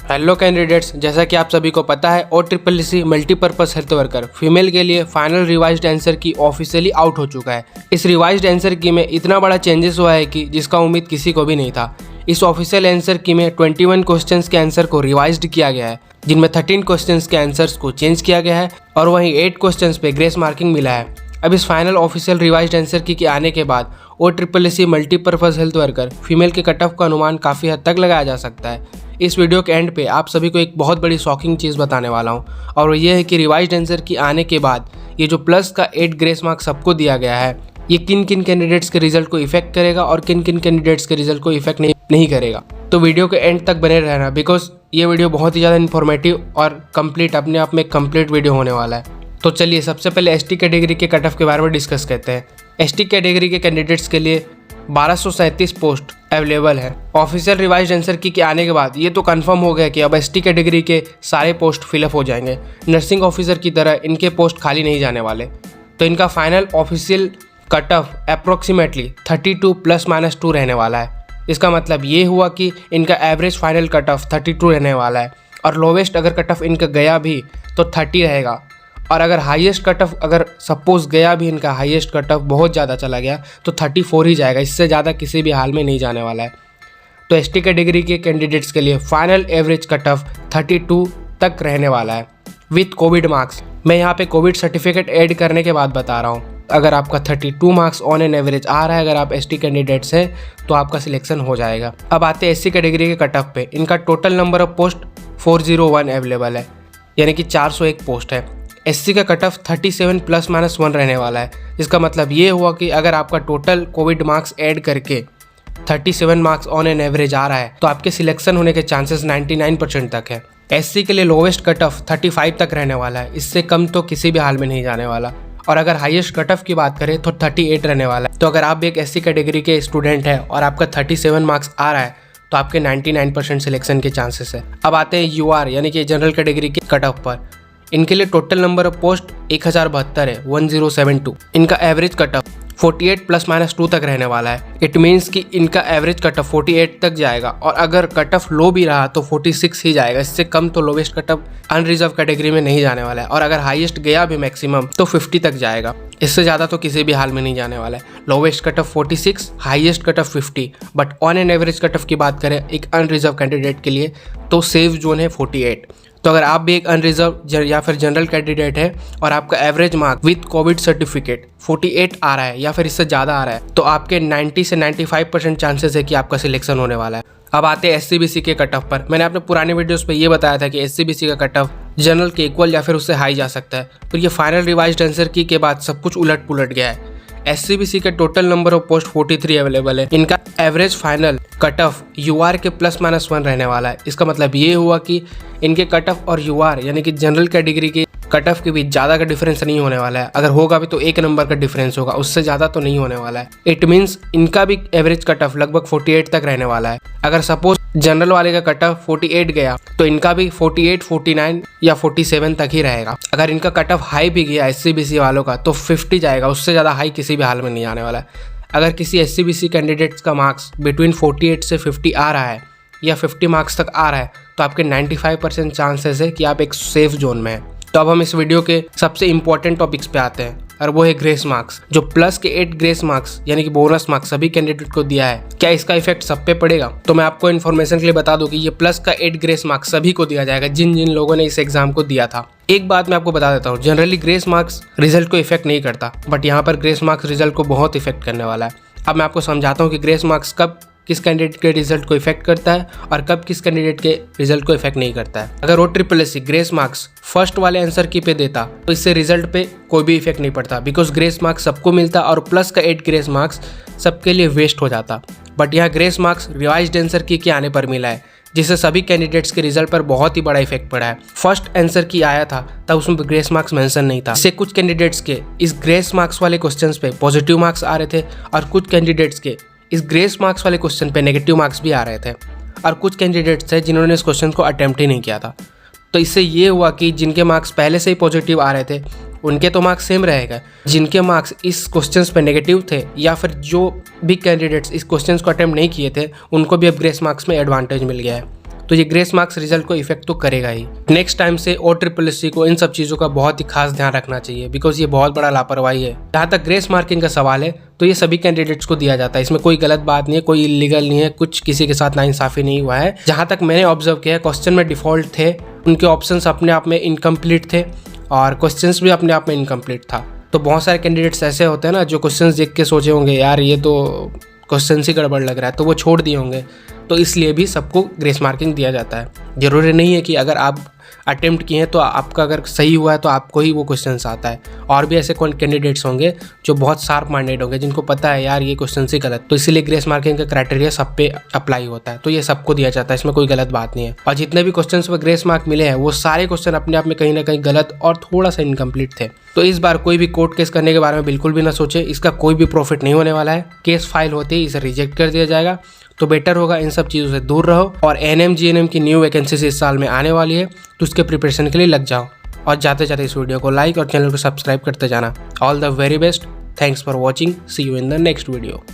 Hello candidates, जैसा कि आप सभी को पता है OCCC multipurpose health worker female के लिए फाइनल रिवाइज्ड आंसर की ऑफिशियली आउट हो चुका है। इस रिवाइज्ड आंसर की में इतना बड़ा चेंजेस हुआ है कि जिसका उम्मीद किसी को भी नहीं था। इस ऑफिशियल आंसर की में 21 क्वेश्चंस के आंसर को रिवाइज्ड किया गया है, जिनमें 13 क्वेश्चंस के आंसर्स को चेंज किया गया है और वहीं 8 क्वेश्चंस पे ग्रेस मार्किंग मिला है। अब इस फाइनल ऑफिशियल रिवाइज्ड आंसर की के आने के बाद OCCC multipurpose health worker female के कट ऑफ का अनुमान काफ़ी हद तक लगाया जा सकता है। इस वीडियो के एंड पे आप सभी को एक बहुत बड़ी शॉकिंग चीज़ बताने वाला हूँ, और वो ये है कि रिवाइज्ड आंसर की आने के बाद ये जो प्लस का 8 ग्रेस मार्क सबको दिया गया है, ये किन किन कैंडिडेट्स के रिजल्ट को इफेक्ट करेगा और किन किन कैंडिडेट्स के रिजल्ट को इफेक्ट नहीं करेगा। तो वीडियो के एंड तक बने रहना, बिकॉज ये वीडियो बहुत ही ज़्यादा इन्फॉर्मेटिव और कंप्लीट अपने आप में कंप्लीट वीडियो होने वाला है। तो चलिए सबसे पहले ST कैटेगरी के कट ऑफ के बारे में डिस्कस करते हैं। ST कैटेगरी के कैंडिडेट्स के लिए 1237 पोस्ट अवेलेबल है। ऑफिशियल रिवाइज्ड आंसर की के आने के बाद ये तो कंफर्म हो गया कि अब ST कैटेगरी के सारे पोस्ट फिलअप हो जाएंगे। नर्सिंग ऑफिसर की तरह इनके पोस्ट खाली नहीं जाने वाले। तो इनका final official cut off approximately 32 ± 2 रहने वाला है। इसका मतलब ये हुआ कि इनका एवरेज फाइनल कट ऑफ 32 रहने वाला है, और लोवेस्ट अगर कट ऑफ इनका गया भी तो 30 रहेगा, और अगर हाईएस्ट कट ऑफ अगर सपोज गया भी इनका हाईएस्ट कट ऑफ बहुत ज़्यादा चला गया तो 34 ही जाएगा। इससे ज़्यादा किसी भी हाल में नहीं जाने वाला है। तो ST कैटेगरी के कैंडिडेट्स के लिए फाइनल एवरेज कट ऑफ 32 तक रहने वाला है विथ कोविड मार्क्स। मैं यहाँ पे कोविड सर्टिफिकेट ऐड करने के बाद बता रहा हूँ। अगर आपका 32 मार्क्स ऑन एन एवरेज आ रहा है, अगर आप ST कैंडिडेट्स हैं तो आपका सिलेक्शन हो जाएगा। अब आते हैं SC कैटेगरी के कट ऑफ पे। इनका total number of post 401 available है, यानी कि 401 पोस्ट है। SC का कट ऑफ 37 ± 1 रहने वाला है। इसका मतलब ये हुआ कि अगर आपका टोटल कोविड मार्क्स ऐड करके 37 मार्क्स ऑन एन एवरेज आ रहा है तो आपके सिलेक्शन होने के चांसेस 99% तक है। SC के लिए लोवेस्ट कट ऑफ 35 तक रहने वाला है, इससे कम तो किसी भी हाल में नहीं जाने वाला। और अगर हाईएस्ट कट ऑफ की बात करें तो 38 रहने वाला है। तो अगर आप भी एक SC कैटेगरी के स्टूडेंट हैं और आपका 37 मार्क्स आ रहा है तो आपके 99% सिलेक्शन के चांसेस है। अब आते हैं UR यानी कि जनरल कैटेगरी के कट ऑफ पर। इनके लिए टोटल नंबर ऑफ पोस्ट 1072 है, 1072। इनका एवरेज कट ऑफ 48 ± 2 तक रहने वाला है। इट मीन्स कि इनका एवरेज कट ऑफ 48 तक जाएगा, और अगर कट ऑफ लो भी रहा तो 46 ही जाएगा। इससे कम तो lowest cut off unreserved category में नहीं जाने वाला है, और अगर हाईएस्ट गया भी मैक्सिमम तो 50 तक जाएगा। इससे ज़्यादा तो किसी भी हाल में नहीं जाने वाला है। Lowest cut of 46, highest cut off 50, but on an average cut off की बात करें एक अनरिजर्व कैंडिडेट के लिए तो सेफ जोन है 48। तो अगर आप भी एक अनरिजर्व या फिर जनरल कैंडिडेट है और आपका average mark with Covid certificate 48 आ रहा है या फिर इससे ज़्यादा आ रहा है तो आपके 90 से 95% चांसेस है कि आपका सिलेक्शन होने वाला है। अब आते हैं SCBC के कट ऑफ पर। मैंने अपने पुराने वीडियोस पे ये बताया था कि SCBC का कट ऑफ जनरल के इक्वल या फिर उससे हाई जा सकता है, पर ये फाइनल रिवाइज्ड आंसर की के बाद सब कुछ उलट पुलट गया है। SCBC के total number of post 43 available है। इनका average final cut off UR के ±1 रहने वाला है। इसका मतलब ये हुआ कि इनके कट ऑफ और UR यानी कि जनरल कैटेगरी के कट ऑफ के बीच ज़्यादा का डिफरेंस नहीं होने वाला है। अगर होगा भी तो 1 नंबर का डिफरेंस होगा, उससे ज़्यादा तो नहीं होने वाला है। इट मीन्स इनका भी एवरेज कट ऑफ लगभग 48 तक रहने वाला है। अगर सपोज जनरल वाले का कट ऑफ 48 गया तो इनका भी 48, 49 या 47 तक ही रहेगा। अगर इनका कट ऑफ हाई भी गया SCBC वालों का तो 50 जाएगा, उससे ज़्यादा हाई किसी भी हाल में नहीं आने वाला है। अगर किसी SCBC कैंडिडेट्स का मार्क्स बिटवीन 48 से 50 आ रहा है या 50 मार्क्स तक आ रहा है तो आपके 95% चांसेस है कि आप एक सेफ जोन में हैं। तो अब हम इस वीडियो के सबसे इंपॉर्टेंट टॉपिक्स पे आते हैं, और वो है ग्रेस मार्क्स। जो प्लस के 8 ग्रेस मार्क्स यानी कि बोनस मार्क्स सभी कैंडिडेट को दिया है, क्या इसका इफेक्ट सब पे पड़ेगा? तो मैं आपको इन्फॉर्मेशन के लिए बता दूं कि ये प्लस का 8 ग्रेस मार्क्स सभी को दिया जाएगा जिन जिन लोगों ने इस एग्जाम को दिया था। एक बात मैं आपको बता देता हूँ, जनरली ग्रेस मार्क्स रिजल्ट को इफेक्ट नहीं करता, बट यहाँ पर ग्रेस मार्क्स रिजल्ट को बहुत इफेक्ट करने वाला है। अब मैं आपको समझाता हूँ कि ग्रेस मार्क्स कब किस कैंडिडेट के रिजल्ट को इफेक्ट करता है और कब किस कैंडिडेट के रिजल्ट को इफेक्ट नहीं करता है। अगर OCCC ग्रेस मार्क्स फर्स्ट वाले आंसर की पे देता तो इससे रिजल्ट पे कोई भी इफेक्ट नहीं पड़ता, बिकॉज ग्रेस मार्क्स सबको मिलता और प्लस का 8 ग्रेस मार्क्स सबके लिए वेस्ट हो जाता। बट यहाँ ग्रेस मार्क्स रिवाइज्ड आंसर की के आने पर मिला है, जिससे सभी कैंडिडेट्स के रिजल्ट पर बहुत ही बड़ा इफेक्ट पड़ा है। फर्स्ट आंसर की आया था तब उसमें ग्रेस मार्क्स मेंशन नहीं था। इससे कुछ कैंडिडेट्स के इस ग्रेस मार्क्स वाले क्वेश्चंस पे पॉजिटिव मार्क्स आ रहे थे, और कुछ कैंडिडेट्स के इस ग्रेस मार्क्स वाले क्वेश्चन पे नेगेटिव मार्क्स भी आ रहे थे, और कुछ कैंडिडेट्स थे जिन्होंने इस क्वेश्चन को अटेम्प्ट ही नहीं किया था। तो इससे ये हुआ कि जिनके मार्क्स पहले से ही पॉजिटिव आ रहे थे उनके तो मार्क्स सेम रहेगा, जिनके मार्क्स इस क्वेश्चंस पे नेगेटिव थे या फिर जो भी कैंडिडेट्स इस क्वेश्चंस को अटेम्प्ट नहीं किए थे उनको भी अब ग्रेस मार्क्स में एडवांटेज मिल गया है। तो ये ग्रेस मार्क्स रिजल्ट को इफेक्ट तो करेगा ही। नेक्स्ट टाइम से OSSC को इन सब चीज़ों का बहुत ही खास ध्यान रखना चाहिए, बिकॉज ये बहुत बड़ा लापरवाही है। जहाँ तक ग्रेस मार्किंग का सवाल है तो ये सभी कैंडिडेट्स को दिया जाता है, इसमें कोई गलत बात नहीं है, कोई इलीगल नहीं है, कुछ किसी के साथ नाइंसाफी नहीं हुआ है। जहाँ तक मैंने ऑब्जर्व किया, क्वेश्चन में डिफॉल्ट थे, उनके ऑप्शंस अपने आप में इनकम्प्लीट थे और क्वेश्चंस भी अपने आप में इनकम्प्लीट था। तो बहुत सारे कैंडिडेट्स ऐसे होते हैं ना जो क्वेश्चंस देख के सोचे होंगे यार ये तो क्वेश्चन ही गड़बड़ लग रहा है, तो वो छोड़ दिए होंगे। तो इसलिए भी सबको ग्रेस मार्किंग दिया जाता है। ज़रूरी नहीं है कि अगर आप अटेम्प्ट किए हैं तो आपका अगर सही हुआ है तो आपको ही वो क्वेश्चन आता है। और भी ऐसे कैंडिडेट्स होंगे जो बहुत शार्प माइंडेड होंगे, जिनको पता है यार ये क्वेश्चन ही गलत, तो इसीलिए ग्रेस मार्किंग का क्राइटेरिया सब पे अप्लाई होता है। तो ये सबको दिया जाता है, इसमें कोई गलत बात नहीं है। और जितने भी क्वेश्चन पर ग्रेस मार्क मिले हैं वो सारे क्वेश्चन अपने आप में कहीं ना कहीं गलत और थोड़ा सा इनकम्प्लीट थे। तो इस बार कोई भी कोर्ट केस करने के बारे में बिल्कुल भी ना सोचे, इसका कोई भी प्रॉफिट नहीं होने वाला है। केस फाइल होते ही इसे रिजेक्ट कर दिया जाएगा। तो बेटर होगा इन सब चीज़ों से दूर रहो। और NM GNM की न्यू वैकेंसीज इस साल में आने वाली है, तो उसके प्रिपरेशन के लिए लग जाओ। और जाते जाते इस वीडियो को लाइक और चैनल को सब्सक्राइब करते जाना। All the very best, thanks for watching, see you in the next video.